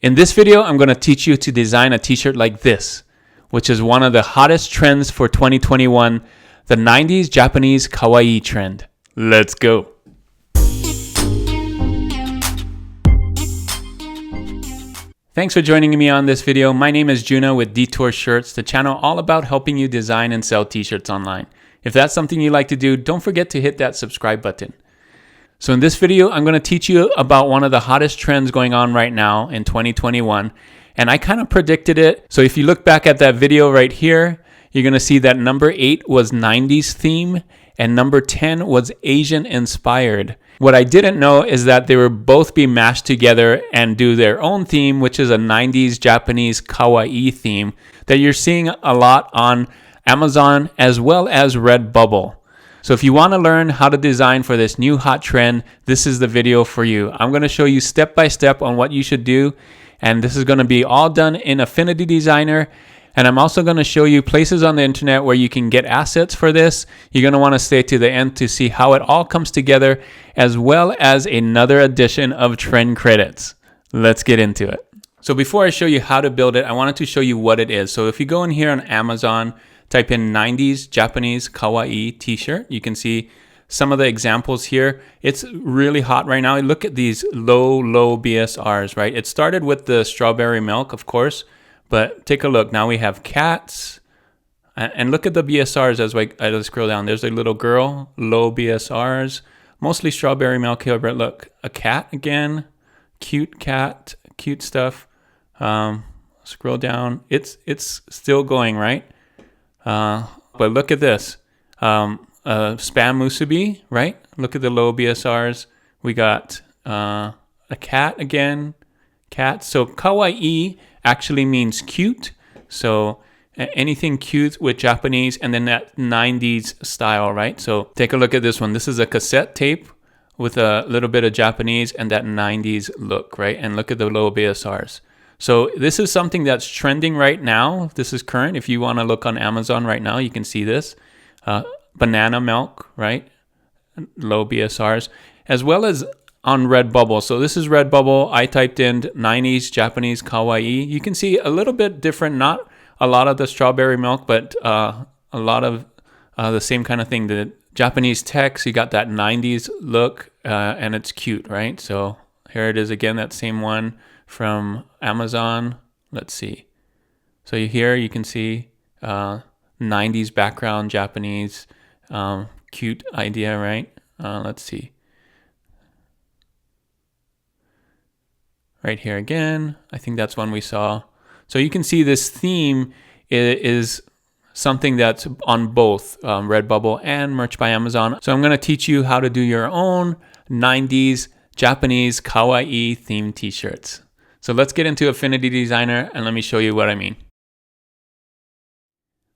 In this video, I'm going to teach you to design a t-shirt like this, which is one of the hottest trends for 2021, the 90s Japanese Kawaii trend. Let's go. Thanks for joining me on this video. My name is Juno with Detour Shirts, the channel all about helping you design and sell t-shirts online. If that's something you like to do, don't forget to hit that subscribe button. So in this video, I'm going to teach you about one of the hottest trends going on right now in 2021. And I kind of predicted it. So if you look back at that video right here, you're going to see that number 8 was 90s theme and number 10 was Asian inspired. What I didn't know is that they would both be mashed together and do their own theme, which is a 90s Japanese Kawaii theme that you're seeing a lot on Amazon as well as RedBubble. So if you want to learn how to design for this new hot trend, this is the video for you. I'm going to show you step by step on what you should do. And this is going to be all done in Affinity Designer. And I'm also going to show you places on the internet where you can get assets for this. You're going to want to stay to the end to see how it all comes together, as well as another edition of trend credits. Let's get into it. So before I show you how to build it, I wanted to show you what it is. So if you go in here on Amazon, type in 90s Japanese Kawaii t-shirt. You can see some of the examples here. It's really hot right now. Look at these low BSRs, right? It started with the strawberry milk, of course, but take a look. Now we have cats. And look at the BSRs as I scroll down. There's a little girl, low BSRs, mostly strawberry milk here, but look, a cat again, cat, cute stuff. Scroll down. It's still going, right? But look at this, spam musubi, right? Look at the low BSRs. We got a cat again, cat. So kawaii actually means cute. So anything cute with Japanese and then that 90s style, right? So take a look at this one. This is a cassette tape with a little bit of Japanese and that 90s look, right? And look at the low BSRs. So this is something that's trending right now. This is current. If you want to look on Amazon right now, you can see this. Banana milk, right? Low BSRs, as well as on RedBubble. So this is RedBubble. I typed in 90s Japanese Kawaii. You can see a little bit different, not a lot of the strawberry milk, but a lot of the same kind of thing. The Japanese text, you got that 90s look, and it's cute, right? So here it is again, that same one from Amazon. Let's see. So here you can see 90s background, Japanese, cute idea, right? Let's see. Right here again, I think that's one we saw. So you can see this theme is something that's on both RedBubble and Merch by Amazon. So I'm going to teach you how to do your own 90s Japanese Kawaii themed t-shirts. So let's get into Affinity Designer and let me show you what I mean.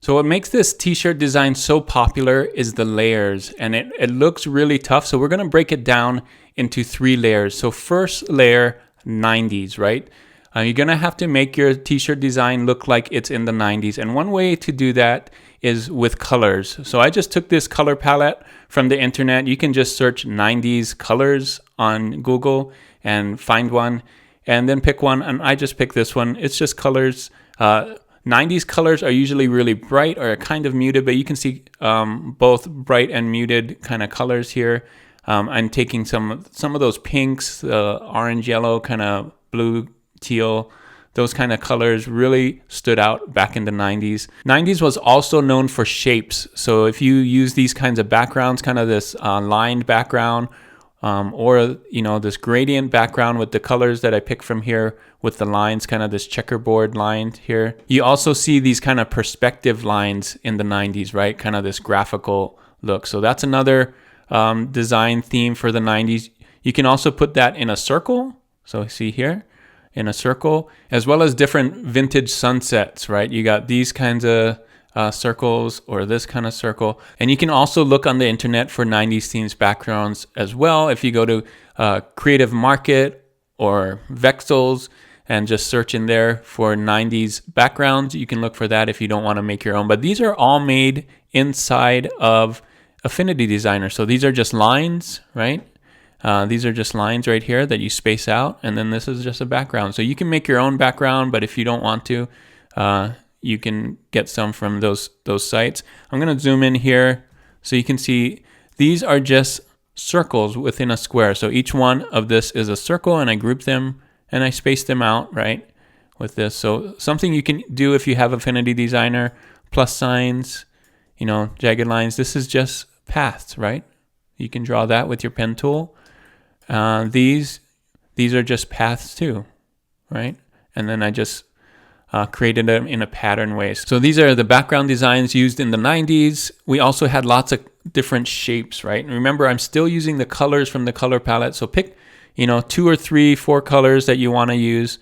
So what makes this t-shirt design so popular is the layers, and it looks really tough. So we're going to break it down into 3 layers. So first layer, 90s, right? You're going to have to make your t-shirt design look like it's in the 90s. And one way to do that is with colors. So I just took this color palette from the internet. You can just search 90s colors on Google and find one. And then pick one, and I just picked this one. It's just colors. 90s colors are usually really bright or kind of muted, but you can see both bright and muted kind of colors here. I'm taking some of those pinks, orange, yellow, kind of blue, teal. Those kind of colors really stood out back in the 90s. 90s was also known for shapes. So if you use these kinds of backgrounds, kind of this lined background, or this gradient background with the colors that I picked from here with the lines, kind of this checkerboard line here. You also see these kind of perspective lines in the 90s, right? Kind of this graphical look. So that's another design theme for the 90s. You can also put that in a circle. So see here, in a circle, as well as different vintage sunsets, right? You got these kinds of circles or this kind of circle. And you can also look on the internet for 90s themes backgrounds as well. If you go to Creative Market or Vexels and just search in there for 90s backgrounds, you can look for that if you don't want to make your own. But these are all made inside of Affinity Designer. So these are just lines, right? These are just lines right here that you space out, and then this is just a background. So you can make your own background, but if you don't want to, you can get some from those sites. I'm going to zoom in here so you can see these are just circles within a square. So each one of this is a circle, and I group them and I space them out, right, with this. So something you can do if you have Affinity Designer, plus signs, jagged lines. This is just paths, right? You can draw that with your pen tool. These are just paths too, right? And then I just created them in a pattern way. So these are the background designs used in the 90s. We also had lots of different shapes, right? And remember, I'm still using the colors from the color palette. So pick, 2 or 3, 4 colors that you want to use.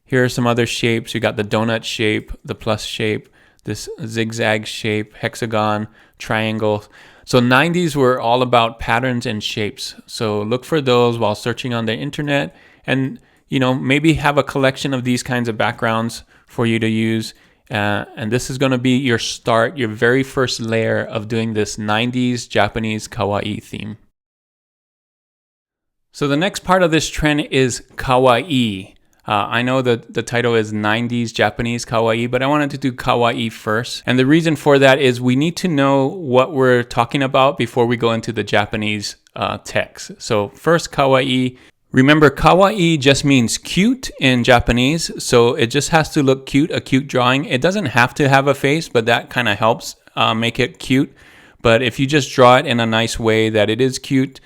Here are some other shapes. You got the donut shape, the plus shape, this zigzag shape, hexagon, triangle. So 90s were all about patterns and shapes. So look for those while searching on the internet, and maybe have a collection of these kinds of backgrounds for you to use. And this is going to be your start, your very first layer of doing this 90s Japanese kawaii theme. So the next part of this trend is kawaii. I know that the title is 90s Japanese kawaii, but I wanted to do kawaii first. And the reason for that is we need to know what we're talking about before we go into the Japanese text. So first, kawaii. Remember, kawaii just means cute in Japanese. So it just has to look cute, a cute drawing. It doesn't have to have a face, but that kind of helps make it cute. But if you just draw it in a nice way that it is cute,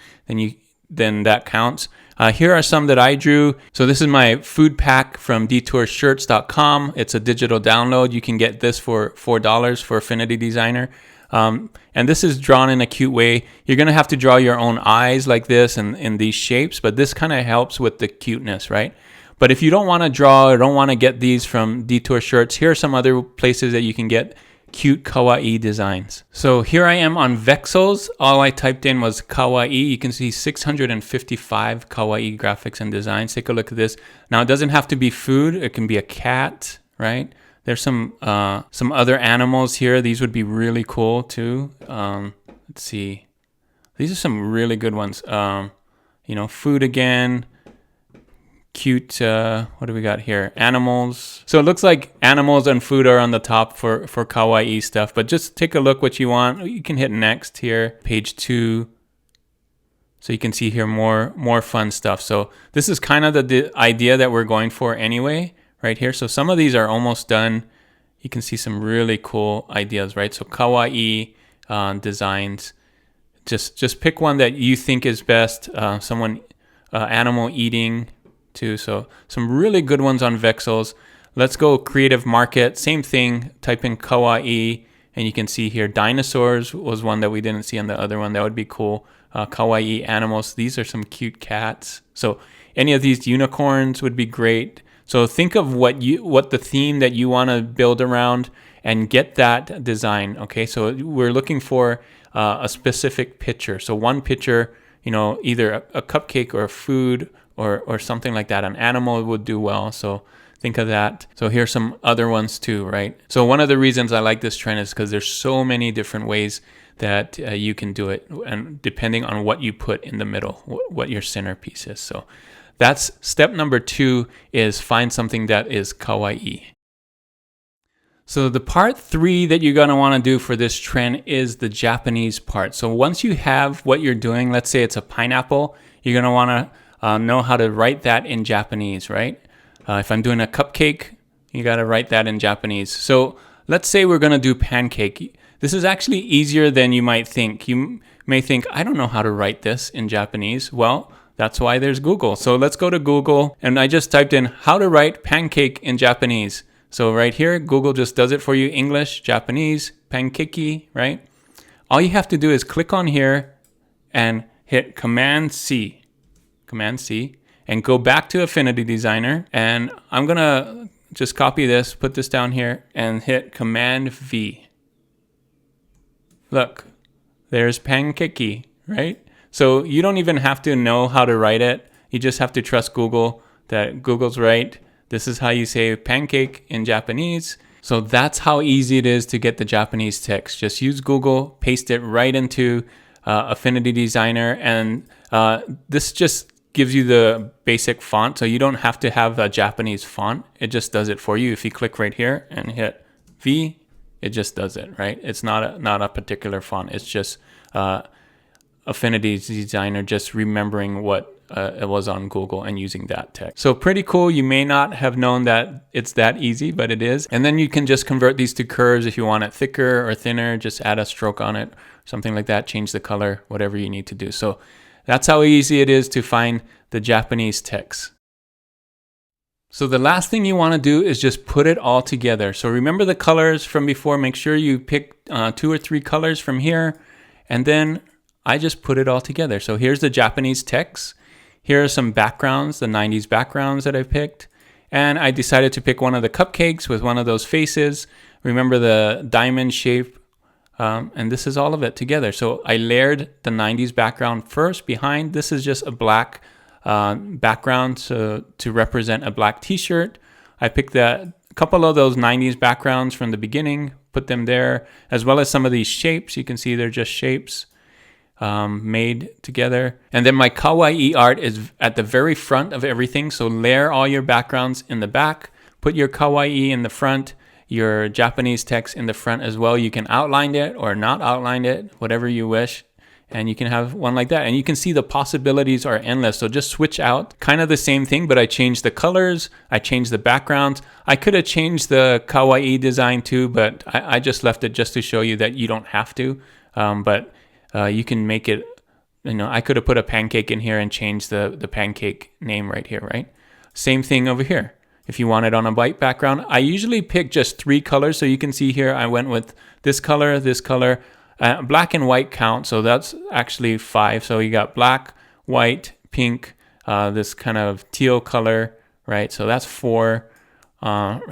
then that counts. Here are some that I drew. So this is my food pack from detourshirts.com. It's a digital download. You can get this for $4 for Affinity Designer. And this is drawn in a cute way. You're going to have to draw your own eyes like this and in these shapes, but this kind of helps with the cuteness, right? But if you don't want to draw or don't want to get these from Detour Shirts, here are some other places that you can get cute kawaii designs. So here I am on Vexels. All I typed in was kawaii. You can see 655 kawaii graphics and designs. Take a look at this. Now it doesn't have to be food. It can be a cat, right? There's some other animals here. These would be really cool too. Let's see. These are some really good ones. Food again. Cute, what do we got here? Animals. So it looks like animals and food are on the top for kawaii stuff, but just take a look what you want. You can hit next here, page 2. So you can see here more fun stuff. So this is kind of the idea that we're going for anyway, right here. So some of these are almost done. You can see some really cool ideas, right? So kawaii designs. Just pick one that you think is best. Animal eating too. So some really good ones on Vexels. Let's go Creative Market. Same thing. Type in kawaii, and you can see here dinosaurs was one that we didn't see on the other one. That would be cool. Kawaii animals. These are some cute cats. So any of these unicorns would be great. So think of what the theme that you want to build around and get that design. Okay, so we're looking for a specific picture. So one picture, either a cupcake or a food or something like that. An animal would do well. So think of that. So here's some other ones too, right? So one of the reasons I like this trend is because there's so many different ways that you can do it, and depending on what you put in the middle, what your centerpiece is. So that's step number 2, is find something that is kawaii. So the part 3 that you're going to want to do for this trend is the Japanese part. So once you have what you're doing, let's say it's a pineapple, you're going to want to know how to write that in Japanese, right? If I'm doing a cupcake, you got to write that in Japanese. So let's say we're going to do pancake. This is actually easier than you might think. You may think, I don't know how to write this in Japanese. Well, that's why there's Google. So let's go to Google, and I just typed in how to write pancake in Japanese. So right here, Google just does it for you. English, Japanese, pankeki, right? All you have to do is click on here and hit Command C, and go back to Affinity Designer. And I'm going to just copy this, put this down here, and hit Command V. Look, there's pankeki, right? So you don't even have to know how to write it. You just have to trust Google that Google's right. This is how you say pancake in Japanese. So that's how easy it is to get the Japanese text. Just use Google, paste it right into Affinity Designer, and this just gives you the basic font, so you don't have to have a Japanese font. It just does it for you. If you click right here and hit V, it just does it, right? It's not a particular font. It's just Affinity Designer just remembering what it was on Google and using that text. So pretty cool. You may not have known that it's that easy, but it is. And then you can just convert these to curves if you want it thicker or thinner. Just add a stroke on it, something like that. Change the color, whatever you need to do. So that's how easy it is to find the Japanese text. So the last thing you want to do is just put it all together. So remember the colors from before. Make sure you pick 2 or 3 colors from here. And then I just put it all together. So here's the Japanese text. Here are some backgrounds, the 90s backgrounds that I picked. And I decided to pick one of the cupcakes with one of those faces. Remember the diamond shape. And this is all of it together. So I layered the 90s background first behind. This is just a black background to represent a black t-shirt. I picked a couple of those 90s backgrounds from the beginning, put them there, as well as some of these shapes. You can see they're just shapes made together. And then my Kawaii art is at the very front of everything. So layer all your backgrounds in the back, put your Kawaii in the front, your Japanese text in the front as well. You can outline it or not outline it, whatever you wish. And you can have one like that. And you can see the possibilities are endless. So just switch out. Kind of the same thing, but I changed the colors. I changed the backgrounds. I could have changed the Kawaii design too, but I just left it just to show you that you don't have to. But you can make it, I could have put a pancake in here and changed the pancake name right here, right? Same thing over here. If you want it on a white background, I usually pick just 3 colors. So you can see here, I went with this color, black and white count. So that's actually 5. So you got black, white, pink, this kind of teal color, right? So that's 4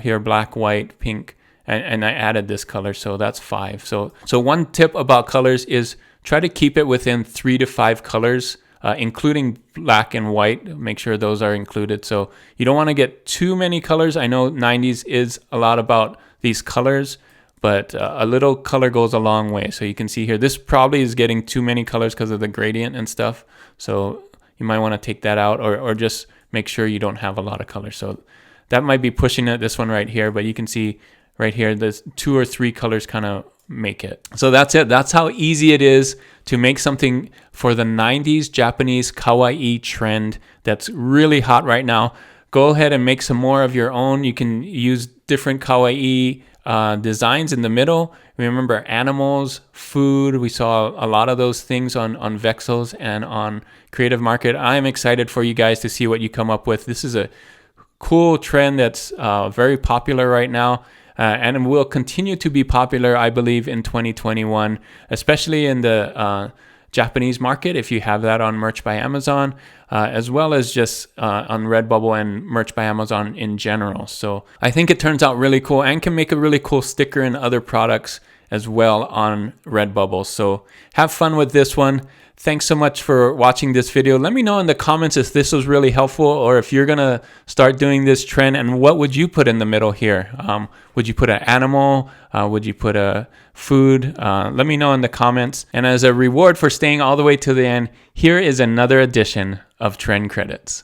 here, black, white, pink, and I added this color. So that's 5. So one tip about colors is try to keep it within 3 to 5 colors. Including black and white, make sure those are included. So you don't want to get too many colors. I know 90s is a lot about these colors, but a little color goes a long way. So you can see here, this probably is getting too many colors because of the gradient and stuff. So you might want to take that out or just make sure you don't have a lot of colors. So that might be pushing it, this one right here, but you can see right here, there's 2 or 3 colors kind of make it. So that's it. That's how easy it is to make something for the 90s Japanese Kawaii trend that's really hot right now. Go ahead and make some more of your own. You can use different Kawaii designs in the middle. Remember animals, food. We saw a lot of those things on Vexels and on Creative Market. I'm excited for you guys to see what you come up with. This is a cool trend that's very popular right now. And will continue to be popular, I believe, in 2021, especially in the Japanese market, if you have that on Merch by Amazon, as well as just on Redbubble and Merch by Amazon in general. So I think it turns out really cool and can make a really cool sticker and other products as well on Redbubble. So have fun with this one. Thanks so much for watching this video. Let me know in the comments if this was really helpful or if you're gonna start doing this trend, and what would you put in the middle here? Would you put an animal? Would you put a food? Let me know in the comments. And as a reward for staying all the way to the end, here is another edition of Trend Credits.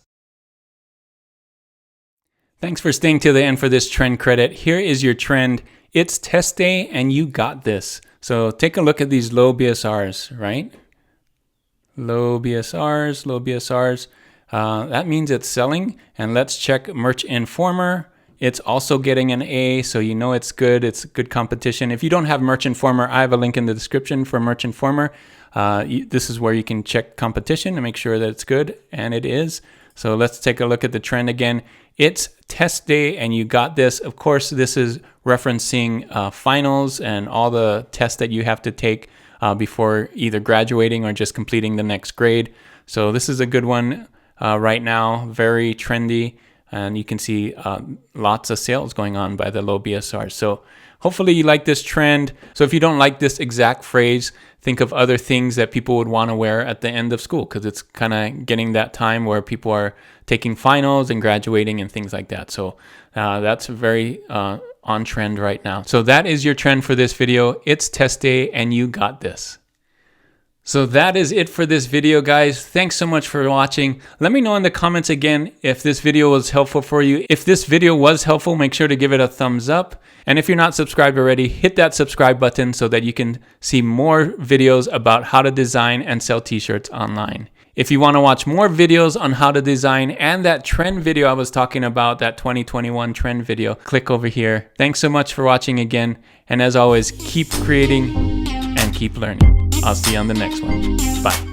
Thanks for staying to the end for this trend credit. Here is your trend. It's test day and you got this. So take a look at these low BSRs, right? Low BSRs. That means it's selling. And let's check Merch Informer. It's also getting an A, so you know it's good. It's good competition. If you don't have Merch Informer, I have a link in the description for Merch Informer. This is where you can check competition and make sure that it's good, and it is. So let's take a look at the trend again. It's test day and you got this. Of course, this is referencing finals and all the tests that you have to take before either graduating or just completing the next grade. So this is a good one right now, very trendy. And you can see lots of sales going on by the low BSR. So hopefully you like this trend. So if you don't like this exact phrase, think of other things that people would want to wear at the end of school, because it's kind of getting that time where people are taking finals and graduating and things like that. So that's very on trend right now. So that is your trend for this video. It's test day and you got this. So that is it for this video, guys. Thanks so much for watching. Let me know in the comments again if this video was helpful for you. If this video was helpful, make sure to give it a thumbs up. And if you're not subscribed already, hit that subscribe button so that you can see more videos about how to design and sell t-shirts online. If you want to watch more videos on how to design and that trend video I was talking about, that 2021 trend video, click over here. Thanks so much for watching again. And as always, keep creating and keep learning. I'll see you on the next one. Bye.